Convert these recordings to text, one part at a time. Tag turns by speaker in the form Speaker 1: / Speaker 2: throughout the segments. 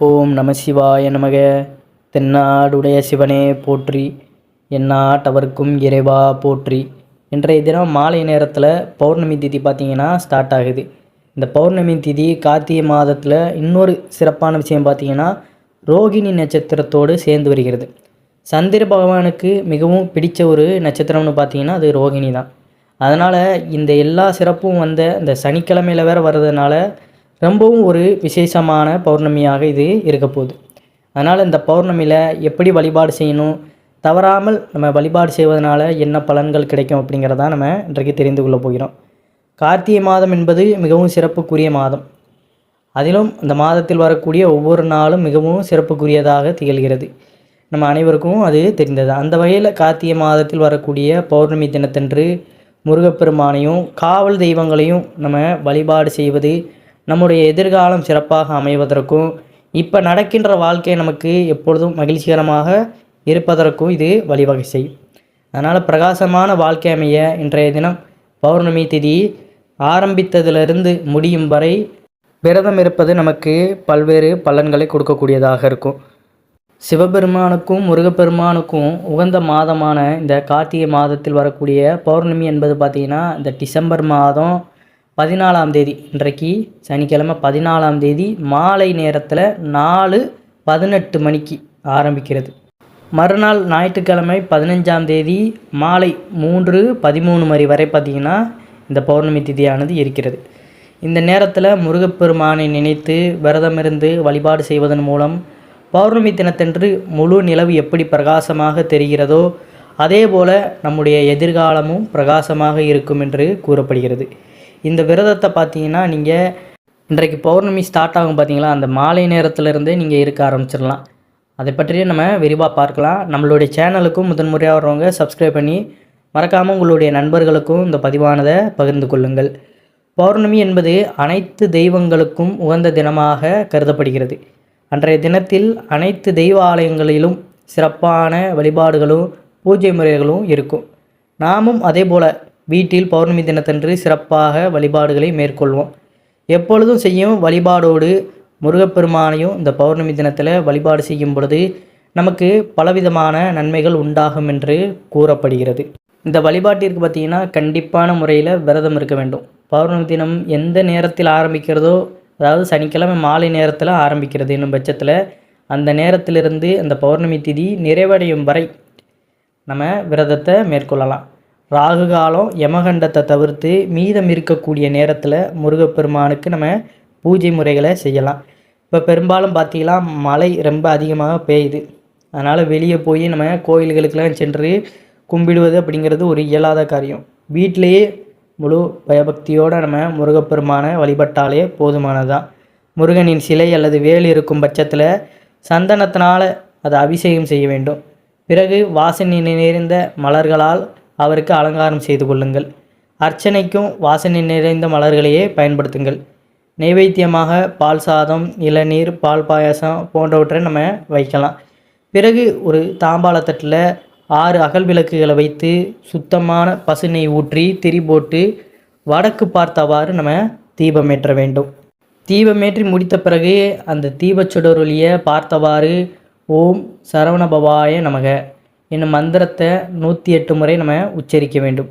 Speaker 1: ஓம் நம சிவாய நமக. தென்னாடுடைய சிவனே போற்றி, எந்நாட்டவர்க்கும் இறைவா போற்றி. இன்றைய தினம் மாலை நேரத்தில் பௌர்ணமி திதி பார்த்திங்கன்னா ஸ்டார்ட் ஆகுது. இந்த பௌர்ணமி திதி கார்த்திகை மாதத்தில் இன்னொரு சிறப்பான விஷயம் பார்த்திங்கன்னா ரோகிணி நட்சத்திரத்தோடு சேர்ந்து வருகிறது. சந்திர பகவானுக்கு மிகவும் பிடித்த ஒரு நட்சத்திரம்னு பார்த்திங்கன்னா அது ரோகிணி தான். அதனால் இந்த எல்லா சிறப்பும் வந்த இந்த சனிக்கிழமையில் வேறு வர்றதுனால ரொம்பவும் ஒரு விசேஷமான பௌர்ணமியாக இது இருக்க போகுது. அதனால் இந்த பௌர்ணமியில் எப்படி வழிபாடு செய்யணும், தவறாமல் நம்ம வழிபாடு செய்வதனால என்ன பலன்கள் கிடைக்கும் அப்படிங்கிறதான் நம்ம இன்றைக்கு தெரிந்து கொள்ள போகிறோம். கார்த்திகை மாதம் என்பது மிகவும் சிறப்புக்குரிய மாதம். அதிலும் இந்த மாதத்தில் வரக்கூடிய ஒவ்வொரு நாளும் மிகவும் சிறப்புக்குரியதாக திகழ்கிறது. நம்ம அனைவருக்கும் அது தெரிந்தது. அந்த வகையில் கார்த்திகை மாதத்தில் வரக்கூடிய பௌர்ணமி தினத்தன்று முருகப்பெருமானையும் காவல் தெய்வங்களையும் நம்ம வழிபாடு செய்வது நம்முடைய எதிர்காலம் சிறப்பாக அமைவதற்கும் இப்போ நடக்கின்ற வாழ்க்கை நமக்கு எப்பொழுதும் மகிழ்ச்சிகரமாக இருப்பதற்கும் இது வழிவகை செய்யும். அதனால் பிரகாசமான வாழ்க்கை அமைய இன்றைய தினம் பௌர்ணமி திதி ஆரம்பித்ததிலிருந்து முடியும் வரை விரதம் இருப்பது நமக்கு பல்வேறு பலன்களை கொடுக்கக்கூடியதாக இருக்கும். சிவபெருமானுக்கும் முருகப்பெருமானுக்கும் உகந்த மாதமான இந்த கார்த்திகை மாதத்தில் வரக்கூடிய பௌர்ணமி என்பது பார்த்திங்கன்னா இந்த டிசம்பர் மாதம் 14ஆம் தேதி, இன்றைக்கு சனிக்கிழமை 14ஆம் தேதி மாலை நேரத்தில் 4:18 மணிக்கு ஆரம்பிக்கிறது. மறுநாள் ஞாயிற்றுக்கிழமை 15ஆம் தேதி மாலை 3:13 மணி வரை பார்த்திங்கன்னா இந்த பௌர்ணமி திதியானது இருக்கிறது. இந்த நேரத்தில் முருகப்பெருமானை நினைத்து விரதமிருந்து வழிபாடு செய்வதன் மூலம் பௌர்ணமி தினத்தன்று முழு நிலவு எப்படி பிரகாசமாக தெரிகிறதோ அதே போல் நம்முடைய எதிர்காலமும் பிரகாசமாக இருக்கும் என்று கூறப்படுகிறது. இந்த விரதத்தை பார்த்தீங்கன்னா நீங்கள் இன்றைக்கு பௌர்ணமி ஸ்டார்ட் ஆகும் பார்த்தீங்களா, அந்த மாலை நேரத்திலிருந்தே நீங்கள் இருக்க ஆரம்பிச்சிடலாம். அதை பற்றியே நம்ம விரிவாக பார்க்கலாம். நம்மளுடைய சேனலுக்கும் முதன்முறையாக வர்றவங்க சப்ஸ்கிரைப் பண்ணி மறக்காமல் உங்களுடைய நண்பர்களுக்கும் இந்த பதிவானதை பகிர்ந்து கொள்ளுங்கள். பௌர்ணமி என்பது அனைத்து தெய்வங்களுக்கும் உகந்த தினமாக கருதப்படுகிறது. அன்றைய தினத்தில் அனைத்து தெய்வ ஆலயங்களிலும் சிறப்பான வழிபாடுகளும் பூஜை முறைகளும் இருக்கும். நாமும் அதே போல் வீட்டில் பௌர்ணமி தினத்தன்று சிறப்பாக வழிபாடுகளை மேற்கொள்வோம். எப்பொழுதும் செய்யும் வழிபாடோடு முருகப்பெருமானையும் இந்த பௌர்ணமி தினத்தில் வழிபாடு செய்யும் பொழுது நமக்கு பலவிதமான நன்மைகள் உண்டாகும் என்று கூறப்படுகிறது. இந்த வழிபாட்டிற்கு பார்த்திங்கன்னா கண்டிப்பான முறையில் விரதம் இருக்க வேண்டும். பௌர்ணமி தினம் எந்த நேரத்தில் ஆரம்பிக்கிறதோ, அதாவது சனிக்கிழமை மாலை நேரத்தில் ஆரம்பிக்கிறது என்னும் பட்சத்தில் அந்த நேரத்திலிருந்து அந்த பௌர்ணமி திதி நிறைவடையும் வரை நம்ம விரதத்தை மேற்கொள்ளலாம். ராகு காலம் யமகண்டத்தை தவிர்த்து மீதம் இருக்கக்கூடிய நேரத்தில் முருகப்பெருமானுக்கு நம்ம பூஜை முறைகளை செய்யலாம். இப்போ பெரும்பாலும் பார்த்திங்கன்னா மழை ரொம்ப அதிகமாக பெய்யுது. அதனால் வெளியே போய் நம்ம கோயில்களுக்கெல்லாம் சென்று கும்பிடுவது அப்படிங்கிறது ஒரு இயலாத காரியம். வீட்டிலையே முழு பயபக்தியோடு நம்ம முருகப்பெருமானை வழிபட்டாலே போதுமானதான். முருகனின் சிலை அல்லது வேல் இருக்கும் பட்சத்தில் சந்தனத்தினால் அதை அபிஷேகம் செய்ய வேண்டும். பிறகு வாசனை நிறைந்த மலர்களால் அவருக்கு அலங்காரம் செய்து கொள்ளுங்கள். அர்ச்சனைக்கும் வாசனை நிறைந்த மலர்களையே பயன்படுத்துங்கள். நைவேத்தியமாக பால் சாதம், இளநீர், பால் பாயாசம் போன்றவற்றை நம்ம வைக்கலாம். பிறகு ஒரு தாம்பாளத்தட்டில் 6 அகல் விளக்குகளை வைத்து சுத்தமான பசுநெய் ஊற்றி திரி போட்டு வடக்கு பார்த்தவாறு நம்ம தீபமேற்ற வேண்டும். தீபமேற்றி முடித்த பிறகு அந்த தீபச்சுடரொலியை பார்த்தவாறு ஓம் சரவணபவாய நமக என்னும் மந்திரத்தை 108 முறை நம்ம உச்சரிக்க வேண்டும்.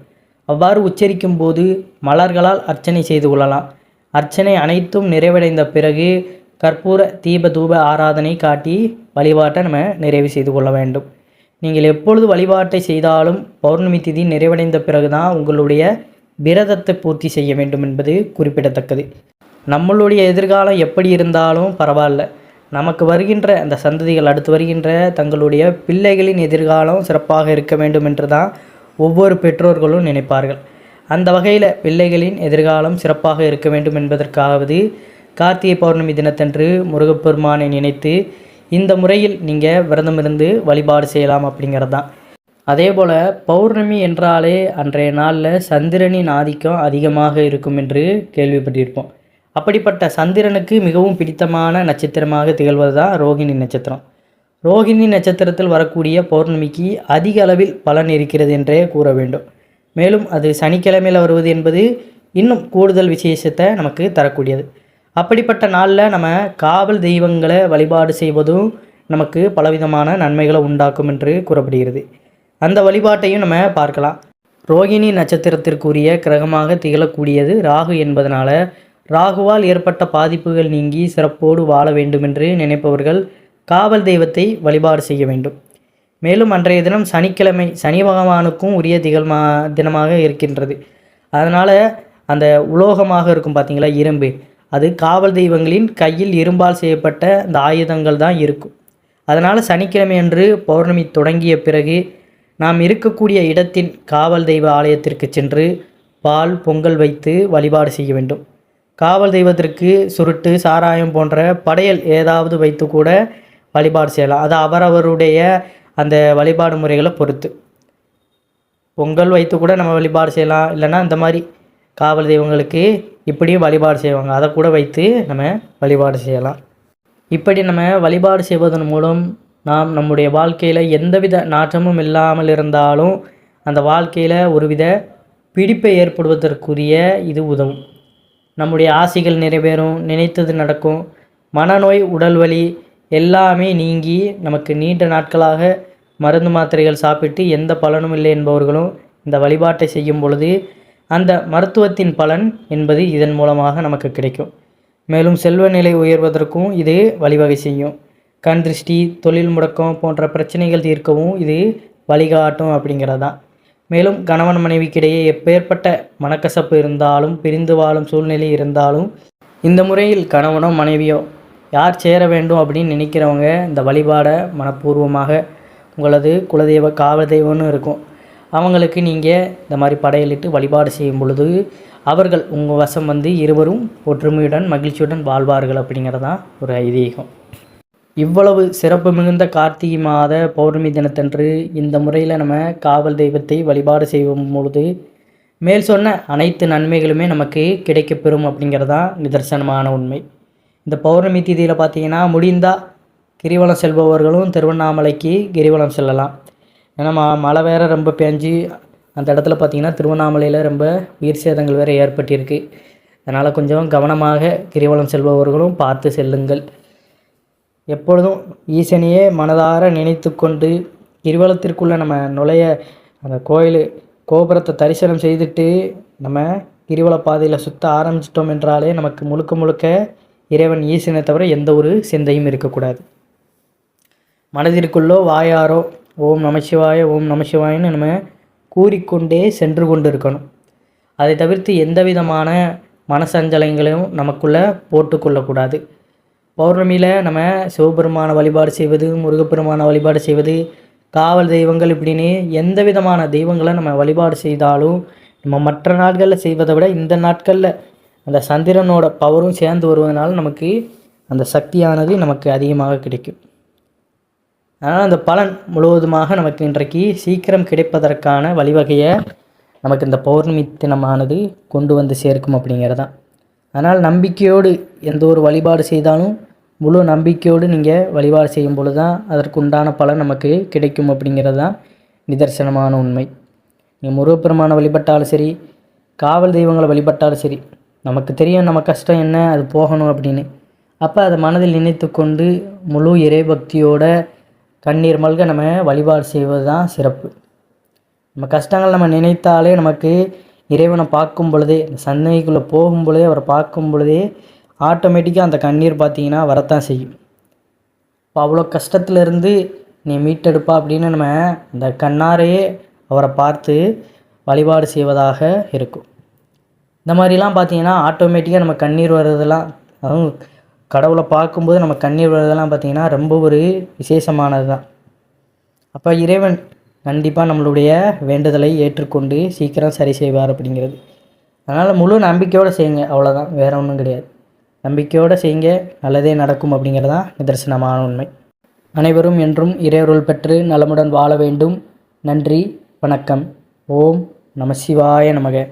Speaker 1: அவ்வாறு உச்சரிக்கும் போது மலர்களால் அர்ச்சனை செய்து கொள்ளலாம். அர்ச்சனை அனைத்தும் நிறைவடைந்த பிறகு கற்பூர தீப தூப ஆராதனை காட்டி வழிபாட்டை நம்ம நிறைவு செய்து கொள்ள வேண்டும். நீங்கள் எப்பொழுது வழிபாட்டை செய்தாலும் பௌர்ணமி திதி நிறைவடைந்த பிறகு தான் உங்களுடைய விரதத்தை பூர்த்தி செய்ய வேண்டும் என்பது குறிப்பிடத்தக்கது. நம்மளுடைய எதிர்காலம் எப்படி இருந்தாலும் பரவாயில்ல, நமக்கு வருகின்ற அந்த சந்ததிகள், அடுத்து வருகின்ற தங்களுடைய பிள்ளைகளின் எதிர்காலம் சிறப்பாக இருக்க வேண்டும் என்று தான் ஒவ்வொரு பெற்றோர்களும் நினைப்பார்கள். அந்த வகையில் பிள்ளைகளின் எதிர்காலம் சிறப்பாக இருக்க வேண்டும் என்பதற்காவது கார்த்திகை பௌர்ணமி தினத்தன்று முருகப்பெருமானை நினைத்து இந்த முறையில் நீங்கள் விரதமிருந்து வழிபாடு செய்யலாம் அப்படிங்கிறது தான். அதே போல் பௌர்ணமி என்றாலே அன்றைய நாளில் சந்திரனின் ஆதிக்கம் அதிகமாக இருக்கும் என்று கேள்விப்பட்டிருப்போம். அப்படிப்பட்ட சந்திரனுக்கு மிகவும் பிடித்தமான நட்சத்திரமாக திகழ்வது தான் ரோகிணி நட்சத்திரம். ரோகிணி நட்சத்திரத்தில் வரக்கூடிய பௌர்ணமிக்கு அதிக அளவில் பலன் இருக்கிறது என்றே கூற வேண்டும். மேலும் அது சனிக்கிழமையில் வருவது என்பது இன்னும் கூடுதல் விசேஷத்தை நமக்கு தரக்கூடியது. அப்படிப்பட்ட நாளில் நம்ம காவல் தெய்வங்களை வழிபாடு செய்வதும் நமக்கு பலவிதமான நன்மைகளை உண்டாக்கும் என்று கூறப்படுகிறது. அந்த வழிபாட்டையும் நம்ம பார்க்கலாம். ரோகிணி நட்சத்திரத்திற்குரிய கிரகமாக திகழக்கூடியது ராகு என்பதனால ராகுவால் ஏற்பட்ட பாதிப்புகள் நீங்கி சிறப்போடு வாழ வேண்டுமென்று நினைப்பவர்கள் காவல் தெய்வத்தை வழிபாடு செய்ய வேண்டும். மேலும் அன்றைய தினம் சனிக்கிழமை சனி பகவானுக்கும் உரிய தினமாக இருக்கின்றது. அதனால் அந்த உலோகமாக இருக்கும் பார்த்திங்களா, இரும்பு, அது காவல் தெய்வங்களின் கையில் இரும்பால் செய்யப்பட்ட அந்த ஆயுதங்கள் தான் இருக்கும். அதனால் சனிக்கிழமை அன்று பௌர்ணமி தொடங்கிய பிறகு நாம் இருக்கக்கூடிய இடத்தின் காவல் தெய்வ ஆலயத்திற்கு சென்று பால் பொங்கல் வைத்து வழிபாடு செய்ய வேண்டும். காவல் தெய்வத்திற்கு சுருட்டு சாராயம் போன்ற படையல் ஏதாவது வைத்து கூட வழிபாடு செய்யலாம். அது அவரவருடைய அந்த வழிபாடு முறைகளை பொறுத்து. பொங்கல் வைத்து கூட நம்ம வழிபாடு செய்யலாம். இல்லைன்னா இந்த மாதிரி காவல் தெய்வங்களுக்கு இப்படியும் வழிபாடு செய்வாங்க, அதை கூட வைத்து நம்ம வழிபாடு செய்யலாம். இப்படி நம்ம வழிபாடு செய்வதன் மூலம் நாம் நம்முடைய வாழ்க்கையில் எந்தவித நாற்றமும் இல்லாமல் இருந்தாலும் அந்த வாழ்க்கையில் ஒருவித பிடிப்பை ஏற்படுவதற்குரிய இது உதவும். நம்முடைய ஆசைகள் நிறைவேறும், நினைத்தது நடக்கும், மனநோய் உடல் வலி எல்லாமே நீங்கி நமக்கு நீண்ட நாட்களாக மருந்து மாத்திரைகள் சாப்பிட்டு எந்த பலனும் இல்லை என்பவர்களும் இந்த வழிபாட்டை செய்யும் பொழுது அந்த மருத்துவத்தின் பலன் என்பது இதன் மூலமாக நமக்கு கிடைக்கும். மேலும் செல்வ நிலை உயர்வதற்கும் இது வழிவகை செய்யும். கண் திருஷ்டி, தொழில் முடக்கம் போன்ற பிரச்சனைகள் தீர்க்கவும் இது வழிகாட்டும் அப்படிங்கிறதான். மேலும் கணவன் மனைவிக்கிடையே எப்பேற்பட்ட மனக்கசப்பு இருந்தாலும், பிரிந்து வாழும் சூழ்நிலை இருந்தாலும், இந்த முறையில் கணவனோ மனைவியோ யார் சேர வேண்டும் அப்படின்னு நினைக்கிறவங்க இந்த வழிபாடை மனப்பூர்வமாக உங்களது குலதெய்வ காவல் தெய்வம்னு இருக்கும், அவங்களுக்கு நீங்கள் இந்த மாதிரி படையலிட்டு வழிபாடு செய்யும் பொழுது அவர்கள் உங்கள் வசம் வந்து இருவரும் ஒற்றுமையுடன் மகிழ்ச்சியுடன் வாழ்வார்கள் அப்படிங்கிறதான் ஒரு ஐதீகம். இவ்வளவு சிறப்பு மிகுந்த கார்த்திகை மாத பௌர்ணமி தினத்தன்று இந்த முறையில் நம்ம காவல் தெய்வத்தை வழிபாடு செய்யும் பொழுது மேல் சொன்ன அனைத்து நன்மைகளுமே நமக்கு கிடைக்கப்பெறும் அப்படிங்கிறதான் நிதர்சனமான உண்மை. இந்த பௌர்ணமி திதியில் பார்த்திங்கன்னா முடிந்தால் கிரிவலம் செல்பவர்களும் திருவண்ணாமலைக்கு கிரிவலம் செல்லலாம். ஏன்னா மழை வேறு ரொம்ப பெஞ்சு அந்த இடத்துல பார்த்திங்கன்னா திருவண்ணாமலையில் ரொம்ப உயிர் சேதங்கள் வேறு ஏற்பட்டிருக்கு. அதனால் கொஞ்சம் கவனமாக கிரிவலம் செல்பவர்களும் பார்த்து செல்லுங்கள். எப்பொழுதும் ஈசனையே மனதார நினைத்து கொண்டு கிரிவலத்திற்குள்ளே நம்ம நுழைய அந்த கோபுரத்தை தரிசனம் செய்துட்டு நம்ம கிரிவல பாதையில் சுற்ற ஆரம்பிச்சிட்டோம் என்றாலே நமக்கு முழுக்க முழுக்க இறைவன் ஈசனை தவிர எந்த ஒரு சிந்தையும் இருக்கக்கூடாது. மனதிற்குள்ளோ வாயாரோ ஓம் நமசிவாய ஓம் நமசிவாயன்னு நம்ம கூறிக்கொண்டே சென்று கொண்டு இருக்கணும். அதை தவிர்த்து எந்த விதமான மனசஞ்சலங்களையும் நமக்குள்ளே போட்டுக்கொள்ளக்கூடாது. பௌர்ணமியில் நம்ம சிவபெருமான வழிபாடு செய்வது, முருகப்பெருமான வழிபாடு செய்வது, காவல் தெய்வங்கள் இப்படின்னு எந்த விதமான தெய்வங்களை நம்ம வழிபாடு செய்தாலும் நம்ம மற்ற நாட்களில் செய்வதை விட இந்த நாட்களில் அந்த சந்திரனோட பவரும் சேர்ந்து வருவதனால நமக்கு அந்த சக்தியானது நமக்கு அதிகமாக கிடைக்கும். அதனால் அந்த பலன் முழுவதுமாக நமக்கு இன்றைக்கு சீக்கிரம் கிடைப்பதற்கான வழிவகையை நமக்கு இந்த பௌர்ணமி தினமானது கொண்டு வந்து சேர்க்கும் அப்படிங்கிறதான். அதனால் நம்பிக்கையோடு எந்த ஒரு வழிபாடு செய்தாலும் முழு நம்பிக்கையோடு நீங்கள் வழிபாடு செய்யும் பொழுது தான் அதற்கு உண்டான பலன் நமக்கு கிடைக்கும் அப்படிங்கிறது தான் நிதர்சனமான உண்மை. நீங்கள் முருகப்பெருமானை வழிபட்டாலும் சரி, காவல் தெய்வங்களை வழிபட்டாலும் சரி, நமக்கு தெரியும் நம்ம கஷ்டம் என்ன, அது போகணும் அப்படின்னு. அப்போ அதை மனதில் நினைத்து கொண்டு முழு இறைபக்தியோட கண்ணீர் மல்க நம்ம வழிபாடு செய்வது தான் சிறப்பு. நம்ம கஷ்டங்கள் நம்ம நினைத்தாலே நமக்கு இறைவனை பார்க்கும் பொழுதே, சந்தைக்குள்ளே போகும் பொழுதே, அவரை பார்க்கும் பொழுதே ஆட்டோமேட்டிக்காக அந்த கண்ணீர் பார்த்திங்கன்னா வரத்தான் செய்யும். இப்போ அவ்வளோ கஷ்டத்துலேருந்து நீ மீட்டெடுப்பா அப்படின்னு நம்ம அந்த கண்ணாரையே அவரை பார்த்து வழிபாடு செய்வதாக இருக்கும். இந்த மாதிரிலாம் பார்த்திங்கன்னா ஆட்டோமேட்டிக்காக நம்ம கண்ணீர் வர்றதெல்லாம், அதுவும் கடவுளை பார்க்கும்போது நம்ம கண்ணீர் வர்றதெல்லாம் பார்த்திங்கன்னா ரொம்ப ஒரு விசேஷமானது தான். அப்போ இறைவன் கண்டிப்பாக நம்மளுடைய வேண்டுதலை ஏற்றுக்கொண்டு சீக்கிரம் சரி செய்வார் அப்படிங்கிறது. அதனால் முழு நம்பிக்கையோடு செய்யுங்க, அவ்வளோதான், வேறு ஒன்றும் கிடையாது. நம்பிக்கையோடு செய்யுங்க, நல்லதே நடக்கும் அப்படிங்கிறது தான் நிதர்சனமான உண்மை. அனைவரும் என்றும் இறையருள் பெற்று நலமுடன் வாழ வேண்டும். நன்றி, வணக்கம். ஓம் நம சிவாய நமக.